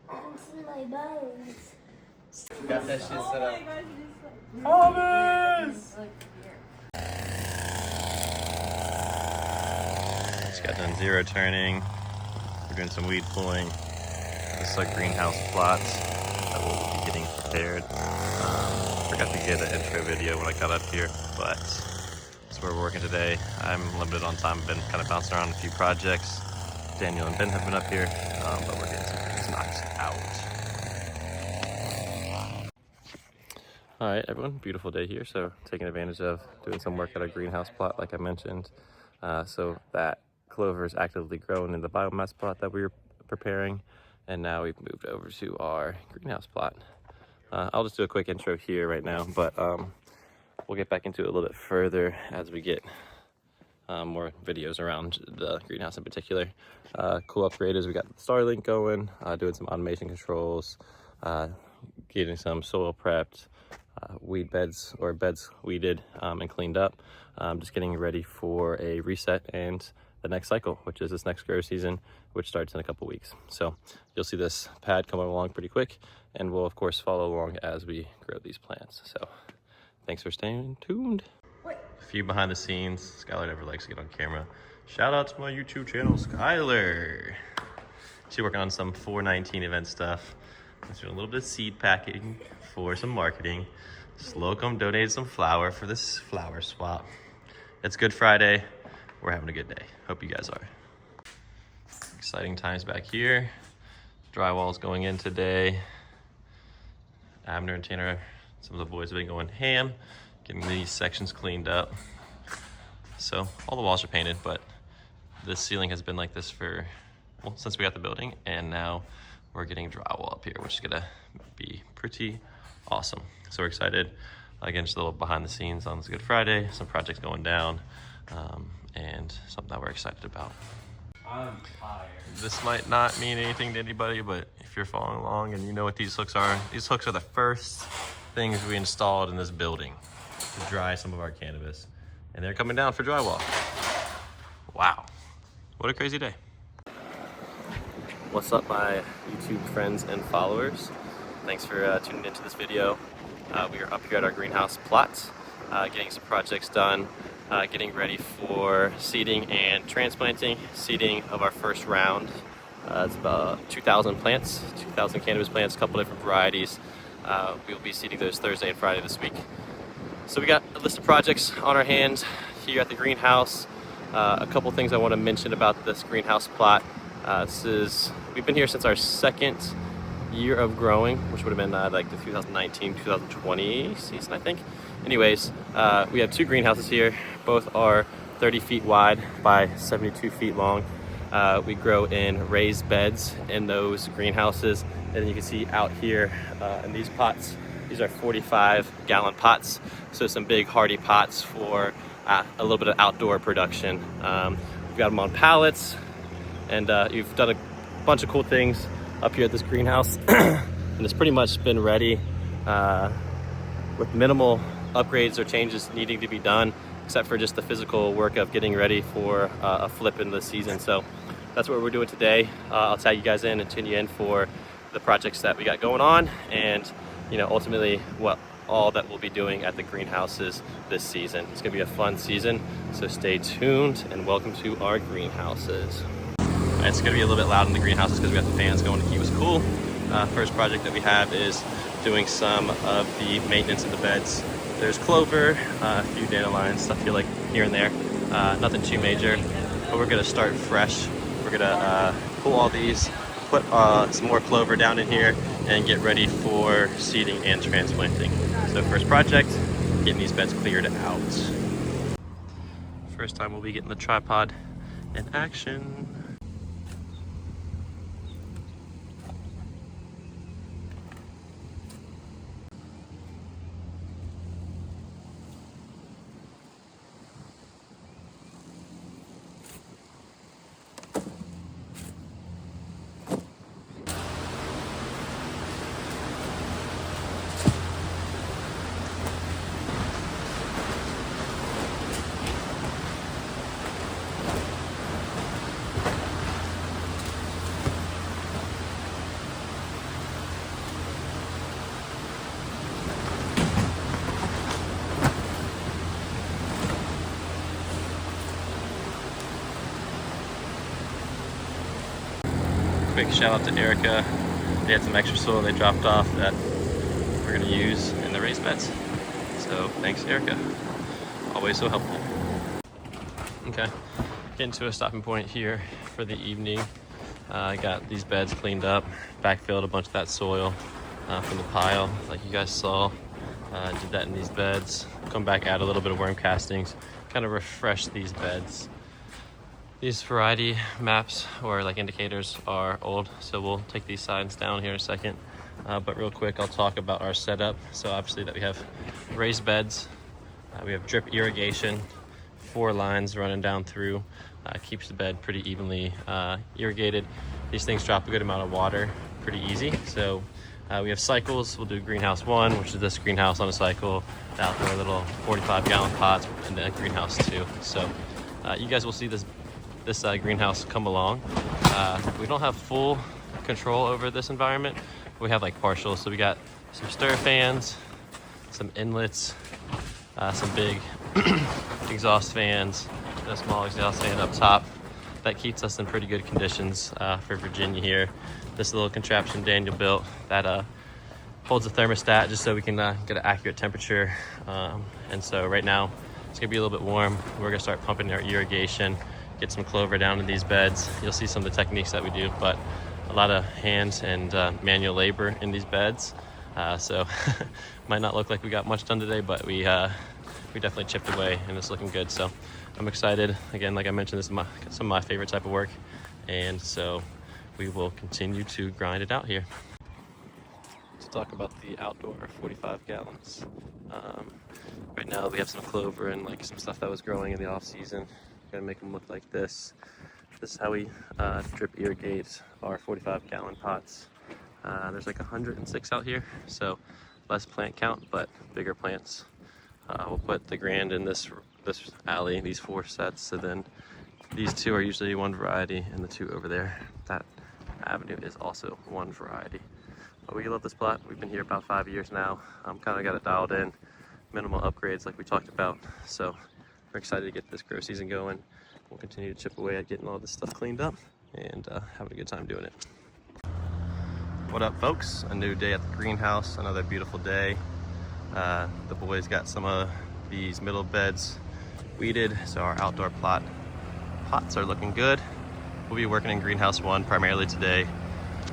haven't seen my buns. Got that shit set up. Just got done zero turning. We're doing some weed pulling. This is our greenhouse plots that we'll be getting prepared. Forgot to get an intro video when I got up here, but that's where we're working today. I'm limited on time. I've been kind of bouncing around a few projects. Daniel and Ben have been up here, but we're getting some things knocked out. All right, everyone, beautiful day here. So taking advantage of doing some work at our greenhouse plot, like I mentioned. So that clover is actively growing in the biomass plot that we were preparing. And now we've moved over to our greenhouse plot. I'll just do a quick intro here right now, but we'll get back into it a little bit further as we get more videos around the greenhouse in particular. Cool upgrade is we got Starlink going, doing some automation controls, getting some soil prepped, weed beds or beds weeded and cleaned up. Just getting ready for a reset and the next cycle, which is this next grow season, which starts in a couple weeks. So you'll see this pad coming along pretty quick, and we'll of course follow along as we grow these plants. So thanks for staying tuned. A few behind the scenes. Skylar never likes to get on camera. Shout out to my YouTube channel, Skylar. She's working on some 419 event stuff. She's doing a little bit of seed packing for some marketing. Slocum donated some flour for this flower swap. It's Good Friday. We're having a good day. Hope you guys are. Exciting times back here. Drywall's going in today. Abner and Tanner, some of the boys have been going ham, getting these sections cleaned up. So all the walls are painted, but this ceiling has been like this for, well, since we got the building, and now we're getting drywall up here, which is gonna be pretty awesome. So we're excited. Again, just a little behind the scenes on this Good Friday, some projects going down, and something that we're excited about. I'm tired. This might not mean anything to anybody, but if you're following along and you know what these hooks are the first things we installed in this building to dry some of our cannabis. And they're coming down for drywall. Wow, what a crazy day. What's up, my YouTube friends and followers? Thanks for tuning into this video. We are up here at our greenhouse plot, getting some projects done, getting ready for seeding and transplanting. Seeding of our first round. It's about 2,000 plants, 2,000 cannabis plants, a couple different varieties. We will be seeding those Thursday and Friday this week. So we got a list of projects on our hands here at the greenhouse. A couple things I want to mention about this greenhouse plot. We've been here since our second year of growing, which would have been like the 2019-2020 season, I think. Anyways, we have two greenhouses here. Both are 30 feet wide by 72 feet long. We grow in raised beds in those greenhouses. And then you can see out here in these pots, these are 45-gallon pots. So some big hardy pots for a little bit of outdoor production. We've got them on pallets, and you've done a bunch of cool things up here at this greenhouse. And it's pretty much been ready with minimal upgrades or changes needing to be done, except for just the physical work of getting ready for a flip in the season. So that's what we're doing today. I'll tag you guys in and tune you in for the projects that we got going on, and ultimately what all that we'll be doing at the greenhouses this season. It's gonna be a fun season, so stay tuned and welcome to our greenhouses. It's gonna be a little bit loud in the greenhouses because we got the fans going to keep us cool. First project that we have is doing some of the maintenance of the beds. There's clover, a few dandelions, stuff here and there. Nothing too major, but we're gonna start fresh. We're gonna pull all these, put some more clover down in here, and get ready for seeding and transplanting. So first project, getting these beds cleared out. First time we'll be getting the tripod in action. quick shout out to Erica. They had some extra soil they dropped off that we're gonna use in the raised beds. So thanks, Erica. Always so helpful. Okay, getting to a stopping point here for the evening. I got these beds cleaned up, backfilled a bunch of that soil from the pile, like you guys saw. Did that in these beds. Come back, add a little bit of worm castings, kind of refresh these beds. These variety maps or like indicators are old, so we'll take these signs down here in a second. But real quick, I'll talk about our setup. So obviously that we have raised beds, we have drip irrigation, 4 lines running down through, keeps the bed pretty evenly irrigated. These things drop a good amount of water pretty easy. So we have cycles. We'll do greenhouse 1, which is this greenhouse on a cycle, outdoor little 45-gallon pots, and then greenhouse 2. So you guys will see this greenhouse come along. We don't have full control over this environment. We have like partial. So we got some stir fans, some inlets, some big exhaust fans, and a small exhaust fan up top. That keeps us in pretty good conditions for Virginia here. This little contraption Daniel built that holds a thermostat just so we can get an accurate temperature. And so right now it's gonna be a little bit warm. We're gonna start pumping our irrigation, get some clover down in these beds. You'll see some of the techniques that we do, but a lot of hand and manual labor in these beds. So might not look like we got much done today, but we definitely chipped away and it's looking good. So I'm excited. Again, like I mentioned, this is some of my favorite type of work. And so we will continue to grind it out here. Let's talk about the outdoor 45 gallons. Right now we have some clover and like some stuff that was growing in the off season. Gonna make them look like this. This is how we drip irrigate our 45-gallon pots. There's like 106 out here, so less plant count, but bigger plants. We'll put the grand in this alley, these 4 sets, so then these 2 are usually one variety, and the 2 over there, that avenue is also one variety. But we love this plot. We've been here about 5 years now. Kind of got it dialed in, minimal upgrades like we talked about. So we're excited to get this grow season going. We'll continue to chip away at getting all this stuff cleaned up and having a good time doing it. What up, folks? A new day at the greenhouse, another beautiful day. The boys got some of these middle beds weeded, so our outdoor pots are looking good. We'll be working in greenhouse 1 primarily today,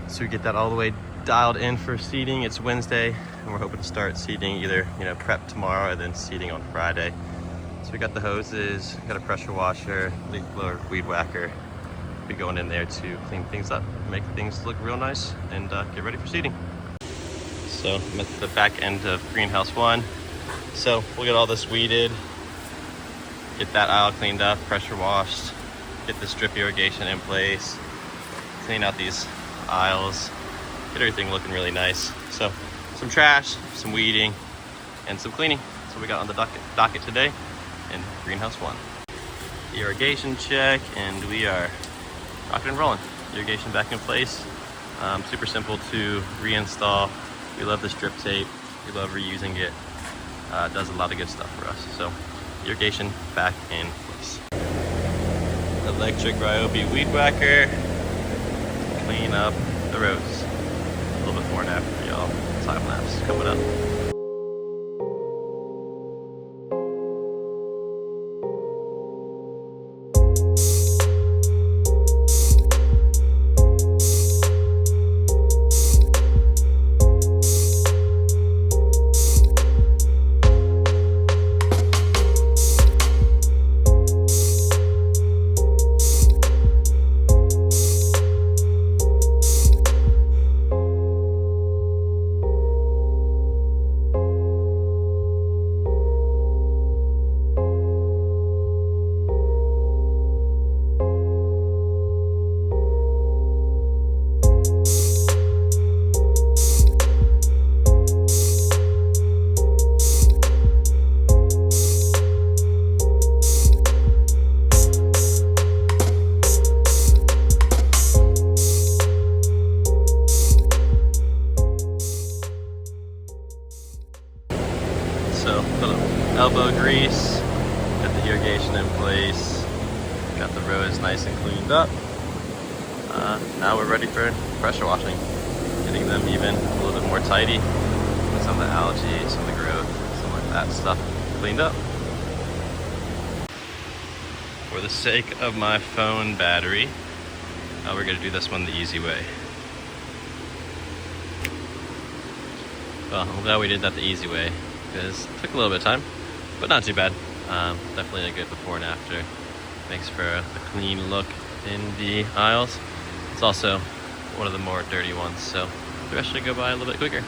so we get that all the way dialed in for seeding. It's Wednesday, and we're hoping to start seeding either prep tomorrow or then seeding on Friday. So we got the hoses, got a pressure washer, leaf blower, weed whacker. We'll be going in there to clean things up, make things look real nice, and get ready for seeding. So I'm at the back end of greenhouse 1. So we'll get all this weeded, get that aisle cleaned up, pressure washed, get this drip irrigation in place, clean out these aisles, get everything looking really nice. So some trash, some weeding, and some cleaning. So we got on the docket today in greenhouse 1. Irrigation check, and we are rocking and rolling. Irrigation back in place. Super simple to reinstall. We love this drip tape. We love reusing it. It does a lot of good stuff for us. So irrigation back in place. Electric Ryobi weed whacker. Clean up the roads. A little bit more now for y'all. Time lapse coming up. So little elbow grease, got the irrigation in place, got the rows nice and cleaned up. now we're ready for pressure washing, getting them even a little bit more tidy, some of the algae, some of the growth, some like that stuff cleaned up. For the sake of my phone battery, we're gonna do this one the easy way. Well, I'm glad we did that the easy way, because it took a little bit of time, but not too bad. Definitely a good before and after. Makes for a clean look in the aisles. It's also one of the more dirty ones, so the rest should go by a little bit quicker.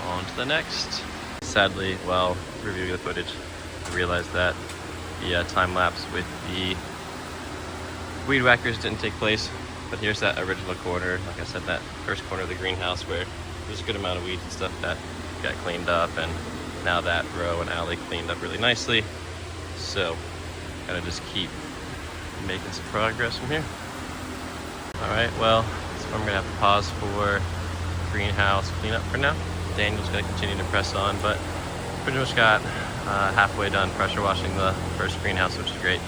On to the next. Sadly, while reviewing the footage, I realized that the time lapse with the weed whackers didn't take place. But here's that original corner, like I said, that first corner of the greenhouse where there's a good amount of weeds and stuff that got cleaned up, and now that row and alley cleaned up really nicely. So, gotta just keep making some progress from here. Alright, well, so I'm gonna have to pause for greenhouse cleanup for now. Daniel's gonna continue to press on, but pretty much got halfway done pressure washing the first greenhouse, which is great.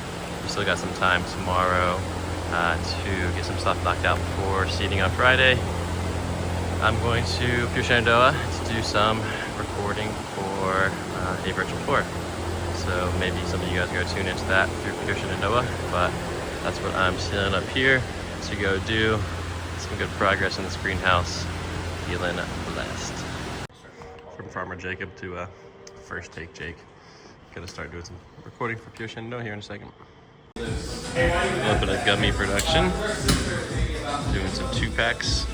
We still got some time tomorrow to get some stuff knocked out before seeding on Friday. I'm going to Pure Shenandoah to do some recording for a virtual tour. So maybe some of you guys go tune into that through Pure Shenandoah, but that's what I'm sealing up here to go do. Some good progress in this greenhouse. Feeling blessed. From Farmer Jacob to First Take Jake. Gonna start doing some recording for Pure Shenandoah here in a second. A little bit of gummy production. Doing some 2-packs.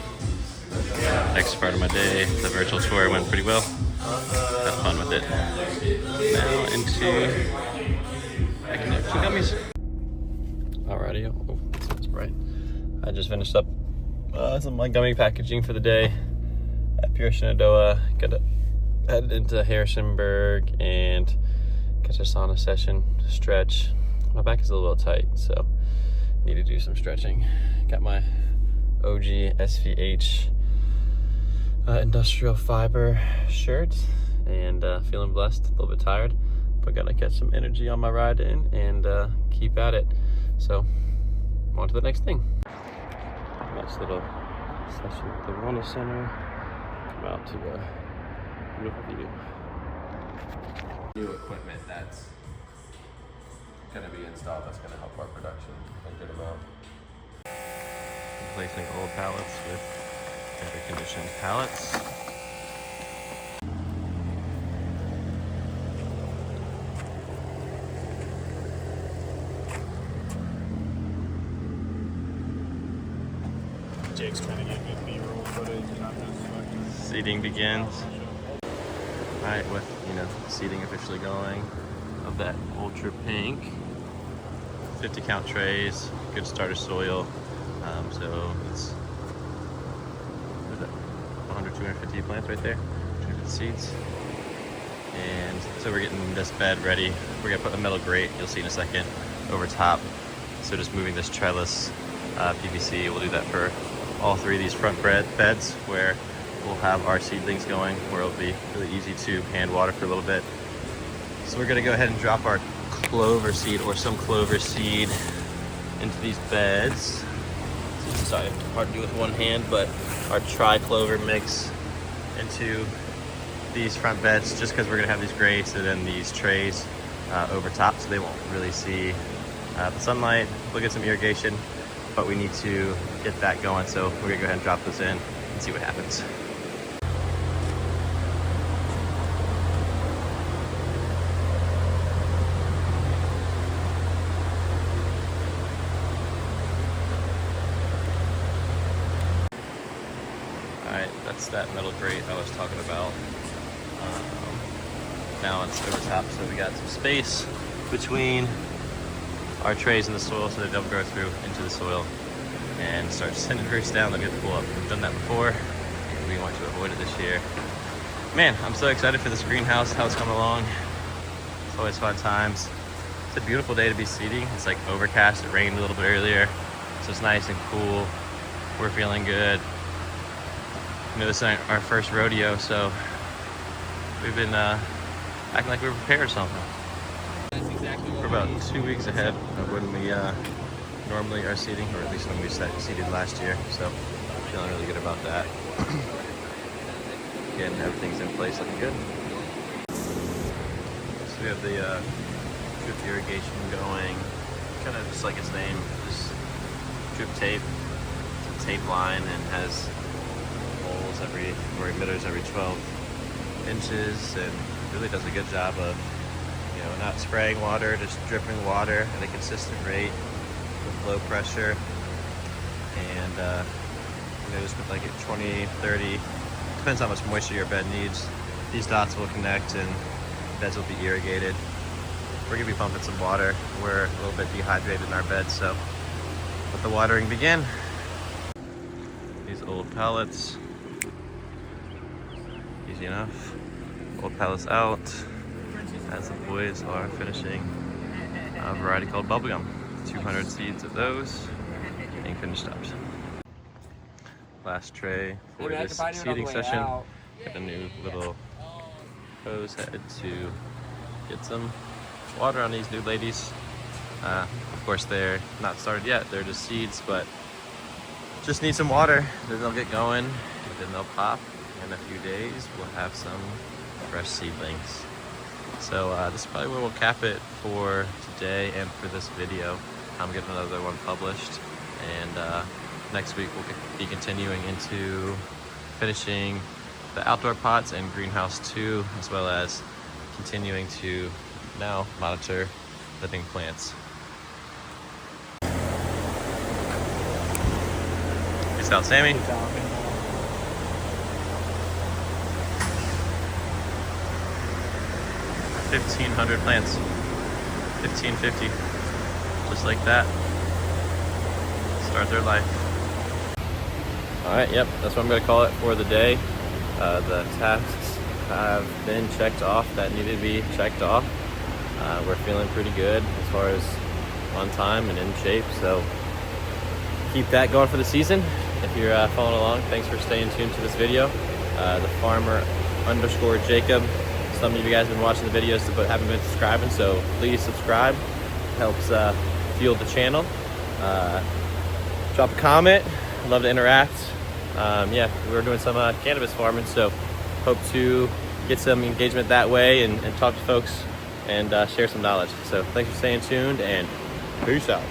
Next part of my day, the virtual tour went pretty well. Have fun with it. Now into packing up some gummies. Alrighty, oh, this one's bright. I just finished up some of my gummy packaging for the day at Pure Shenandoah. Gotta head into Harrisonburg and catch a sauna session, stretch. My back is a little tight, so need to do some stretching. Got my OG SVH industrial fiber shirt, and feeling blessed, a little bit tired, but gotta catch some energy on my ride in and keep at it. So on to the next thing. Nice little session at the Wellness Center. Come out to a beautiful view. New equipment that's going to be installed that's going to help our production a good amount. Replacing old pallets with better conditioned pallets. Jake's trying to get good B-roll footage, and I'm just Seeding begins. Alright, with seeding officially going of that ultra pink 50 count trays, good starter soil. So it's 100, 250 plants right there, 250 seeds. And so we're getting this bed ready. We're gonna put a metal grate, you'll see in a second, over top. So just moving this trellis PVC, we'll do that for all 3 of these front beds where we'll have our seedlings going, where it'll be really easy to hand water for a little bit. So we're gonna go ahead and drop our clover seed or some clover seed into these beds. Sorry, hard to do with one hand, but our tri-clover mix into these front beds, just because we're gonna have these grates and then these trays over top, so they won't really see the sunlight. We'll get some irrigation, but we need to get that going, so we're gonna go ahead and drop this in and see what happens. Alright, that's that metal grate I was talking about. Now it's over top, so we got some space between our trays and the soil so they don't go through into the soil and start sending roots down that we have to pull up. We've done that before. We want to avoid it this year. Man, I'm so excited for this greenhouse, how it's coming along. It's always fun times. It's a beautiful day to be seeding. It's like overcast, it rained a little bit earlier, so it's nice and cool. We're feeling good. This is our first rodeo, so we've been acting like we were prepared or something. We're about 2 weeks ahead of when we normally are seeding, or at least when we seeded last year. So feeling really good about that. Again, everything's in place, looking good. So we have the drip irrigation going, kind of just like its name, just drip tape. It's a tape line and has holes or emitters every 12 inches, and really does a good job of, you know, not spraying water, just dripping water at a consistent rate with low pressure. And you know, just with like 20, 30, depends how much moisture your bed needs. These dots will connect and beds will be irrigated. We're gonna be pumping some water. We're a little bit dehydrated in our bed, so let the watering begin. These old pallets, easy enough. Old pallets out as the boys are finishing a variety called bubblegum. 200 seeds of those being finished up. Last tray for this seeding session. Got a new little hose head to get some water on these new ladies. Of course, they're not started yet, they're just seeds, but just need some water, then they'll get going, and then they'll pop. In a few days, we'll have some fresh seedlings. So this is probably where we'll cap it for today and for this video. I'm getting another one published, and next week we'll be continuing into finishing the outdoor pots and greenhouse 2, as well as continuing to now monitor living plants. Peace out, Sammy. 1,500 plants. 1,550. Just like that. Start their life. Alright, yep, that's what I'm going to call it for the day. The tasks have been checked off that needed to be checked off. We're feeling pretty good as far as on time and in shape, so keep that going for the season. If you're following along, thanks for staying tuned to this video. The farmer_Jacob. Some of you guys have been watching the videos but haven't been subscribing, so please subscribe. It helps fuel the channel. Drop a comment. I'd love to interact. Yeah, we're doing some cannabis farming, so hope to get some engagement that way and talk to folks and share some knowledge. So thanks for staying tuned, and peace out.